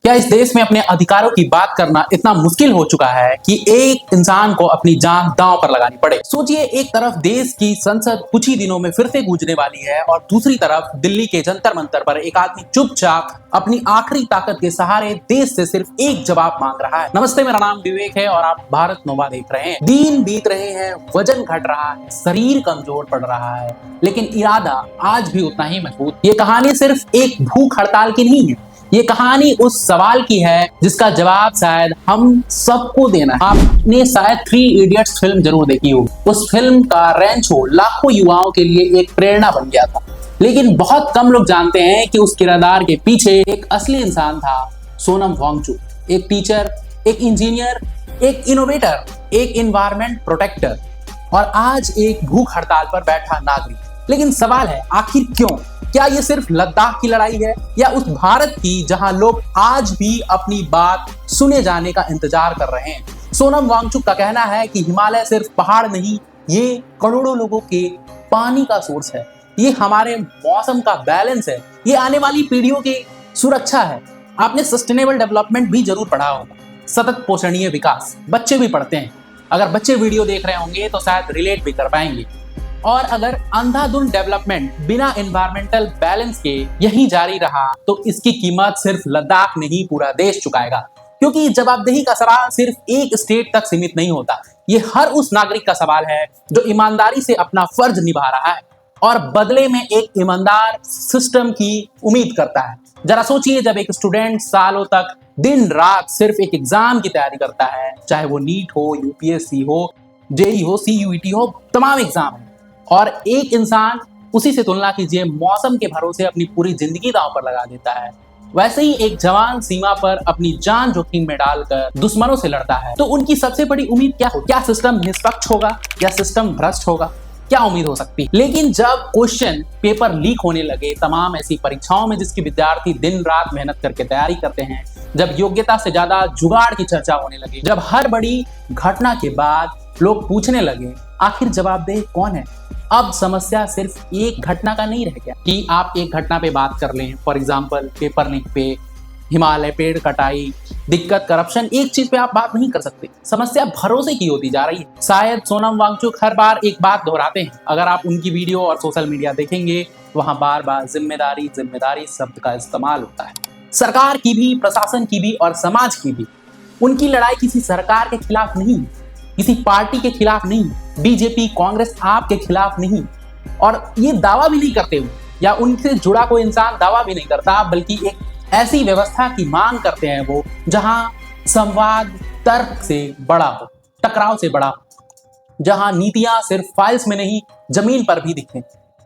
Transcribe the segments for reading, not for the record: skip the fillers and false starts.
क्या इस देश में अपने अधिकारों की बात करना इतना मुश्किल हो चुका है कि एक इंसान को अपनी जान दांव पर लगानी पड़े? सोचिए, एक तरफ देश की संसद कुछ ही दिनों में फिर से गूंजने वाली है और दूसरी तरफ दिल्ली के जंतर मंतर पर एक आदमी चुपचाप अपनी आखिरी ताकत के सहारे देश से सिर्फ एक जवाब मांग रहा है। नमस्ते, मेरा नाम विवेक है और आप भारत नोवा देख रहे हैं। दिन बीत रहे हैं, वजन घट रहा है, शरीर कमजोर पड़ रहा है, लेकिन इरादा आज भी उतना ही मजबूत। ये कहानी सिर्फ एक भूख हड़ताल की नहीं है, ये कहानी उस सवाल की है जिसका जवाब शायद हम सबको देना है। आपने शायद 3 इडियट्स फिल्म जरूर देखी होगी। उस फिल्म का रैंचो लाखों युवाओं के लिए एक प्रेरणा बन गया था, लेकिन बहुत कम लोग जानते हैं कि उस किरदार के पीछे एक असली इंसान था, सोनम वांगचुक। एक टीचर, एक इंजीनियर, एक इनोवेटर, एक इन्वायरमेंट प्रोटेक्टर और आज एक भूख हड़ताल पर बैठा नागरिक। लेकिन सवाल है, आखिर क्यों? क्या ये सिर्फ लद्दाख की लड़ाई है या उस भारत की जहां लोग आज भी अपनी बात सुने जाने का इंतजार कर रहे हैं? सोनम वांगचुक का कहना है कि हिमालय सिर्फ पहाड़ नहीं, ये करोड़ों लोगों के पानी का सोर्स है, ये हमारे मौसम का बैलेंस है, ये आने वाली पीढ़ियों की सुरक्षा है। आपने सस्टेनेबल डेवलपमेंट भी जरूर पढ़ा होगा, सतत पोषणीय विकास। बच्चे भी पढ़ते हैं। अगर बच्चे वीडियो देख रहे होंगे तो शायद रिलेट भी कर पाएंगे। और अगर अंधाधुंध डेवलपमेंट बिना एनवायरमेंटल बैलेंस के यही जारी रहा तो इसकी कीमत सिर्फ लद्दाख नहीं, पूरा देश चुकाएगा। क्योंकि जवाबदेही का सवाल सिर्फ एक स्टेट तक सीमित नहीं होता, ये हर उस नागरिक का सवाल है जो ईमानदारी से अपना फर्ज निभा रहा है और बदले में एक ईमानदार सिस्टम की उम्मीद करता है। जरा सोचिए, जब एक स्टूडेंट सालों तक दिन रात सिर्फ एक एग्जाम की तैयारी करता है, चाहे वो नीट हो, यूपीएससी हो, जेई हो, सीयूईटी हो, तमाम एग्जाम है, और एक इंसान, उसी से तुलना कीजिए, मौसम के भरोसे अपनी पूरी जिंदगी दांव पर लगा देता है। वैसे ही एक जवान सीमा पर अपनी जान जोखिम में डालकर दुश्मनों से लड़ता है, तो उनकी सबसे बड़ी उम्मीद क्या हो? क्या सिस्टम निष्पक्ष होगा या सिस्टम भ्रष्ट होगा? क्या उम्मीद हो सकती है? लेकिन जब क्वेश्चन पेपर लीक होने लगे तमाम ऐसी परीक्षाओं में जिसकी विद्यार्थी दिन रात मेहनत करके तैयारी करते हैं, जब योग्यता से ज्यादा जुगाड़ की चर्चा होने लगी, जब हर बड़ी घटना के बाद लोग पूछने लगे आखिर जवाबदेह कौन है, अब समस्या सिर्फ एक घटना का नहीं रह गया कि आप एक घटना पे बात कर लें। फॉर एग्जाम्पल, पेपर लीक पे, हिमालय, पेड़ कटाई, दिक्कत, करप्शन, एक चीज पे आप बात नहीं कर सकते। समस्या भरोसे की होती जा रही है। शायद सोनम वांगचुक हर बार एक बात दोहराते हैं। अगर आप उनकी वीडियो और सोशल मीडिया देखेंगे, वहां बार बार जिम्मेदारी जिम्मेदारी शब्द का इस्तेमाल होता है। सरकार की भी, प्रशासन की भी और समाज की भी। उनकी लड़ाई किसी सरकार के खिलाफ नहीं, किसी पार्टी के खिलाफ नहीं, बीजेपी, कांग्रेस, आप के खिलाफ नहीं, और ये दावा भी नहीं करते हुए या उनसे जुड़ा कोई इंसान दावा भी नहीं करता, बल्कि एक ऐसी व्यवस्था की मांग करते हैं वो जहां संवाद तर्क से बड़ा हो, टकराव से बड़ा हो, जहां नीतियां सिर्फ फाइल्स में नहीं जमीन पर भी दिखें।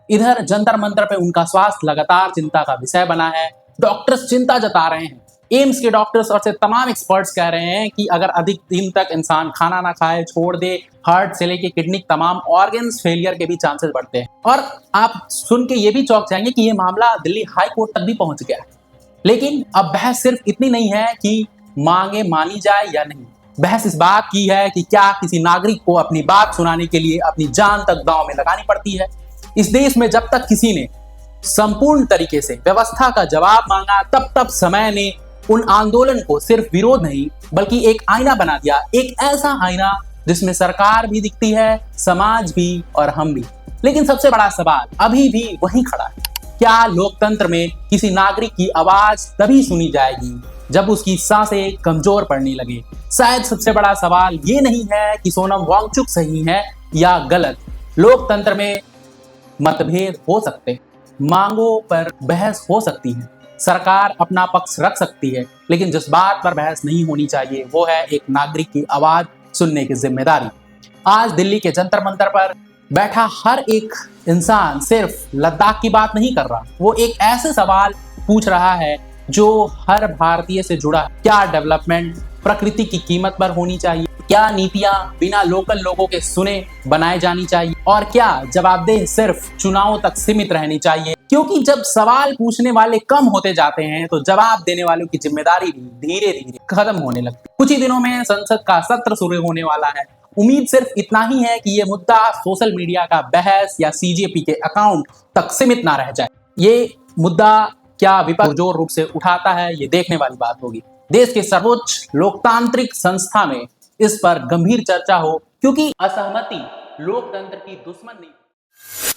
इधर जंतर मंतर पे उनका स्वास्थ्य लगातार चिंता का विषय बना है। डॉक्टर्स चिंता जता रहे हैं। एम्स के डॉक्टर्स और से तमाम एक्सपर्ट्स कह रहे हैं कि अगर अधिक दिन तक इंसान खाना ना खाए, छोड़ दे, हार्ट से लेके किडनी तमाम ऑर्गन्स फेलियर के भी चांसेस बढ़ते हैं। और आप सुन के ये भी चौंक जाएंगे कि ये मामला दिल्ली हाई कोर्ट तक भी पहुंच गया है। लेकिन अब बहस सिर्फ इतनी नहीं है कि मांगे मानी जाए या नहीं। बहस इस बात की है कि क्या किसी नागरिक को अपनी बात सुनाने के लिए अपनी जान तक दांव में लगानी पड़ती है। इस देश में जब तक किसी ने संपूर्ण तरीके से व्यवस्था का जवाब मांगा, तब समय ने उन आंदोलन को सिर्फ विरोध नहीं बल्कि एक आईना बना दिया। एक ऐसा आईना जिसमें सरकार भी दिखती है, समाज भी और हम भी। लेकिन सबसे बड़ा सवाल अभी भी वहीं खड़ा है, क्या लोकतंत्र में किसी नागरिक की आवाज तभी सुनी जाएगी जब उसकी सांसें कमजोर पड़ने लगे? शायद सबसे बड़ा सवाल ये नहीं है कि सोनम वांगचुक सही है या गलत। लोकतंत्र में मतभेद हो सकते, मांगों पर बहस हो सकती है, सरकार अपना पक्ष रख सकती है, लेकिन जिस बात पर बहस नहीं होनी चाहिए वो है एक नागरिक की आवाज सुनने की जिम्मेदारी। आज दिल्ली के जंतर मंतर पर बैठा हर एक इंसान सिर्फ लद्दाख की बात नहीं कर रहा, वो एक ऐसे सवाल पूछ रहा है जो हर भारतीय से जुड़ा है। क्या डेवलपमेंट प्रकृति की कीमत पर होनी चाहिए? क्या नीतियां बिना लोकल लोगों के सुने बनाए जानी चाहिए? और क्या जवाबदेह सिर्फ चुनावों तक सीमित रहनी चाहिए? क्योंकि जब सवाल पूछने वाले कम होते जाते हैं तो जवाब देने वालों की जिम्मेदारी भी धीरे धीरे खत्म होने लगती है। कुछ ही दिनों में संसद का सत्र शुरू होने वाला है। उम्मीद सिर्फ इतना ही है कि ये मुद्दा सोशल मीडिया का बहस या सीजेपी के अकाउंट तक सीमित ना रह जाए। ये मुद्दा क्या विपक्ष जोर रूप से उठाता है, ये देखने वाली बात होगी। देश के सर्वोच्च लोकतांत्रिक संस्था में इस पर गंभीर चर्चा हो, क्योंकि असहमति लोकतंत्र की दुश्मन नहीं।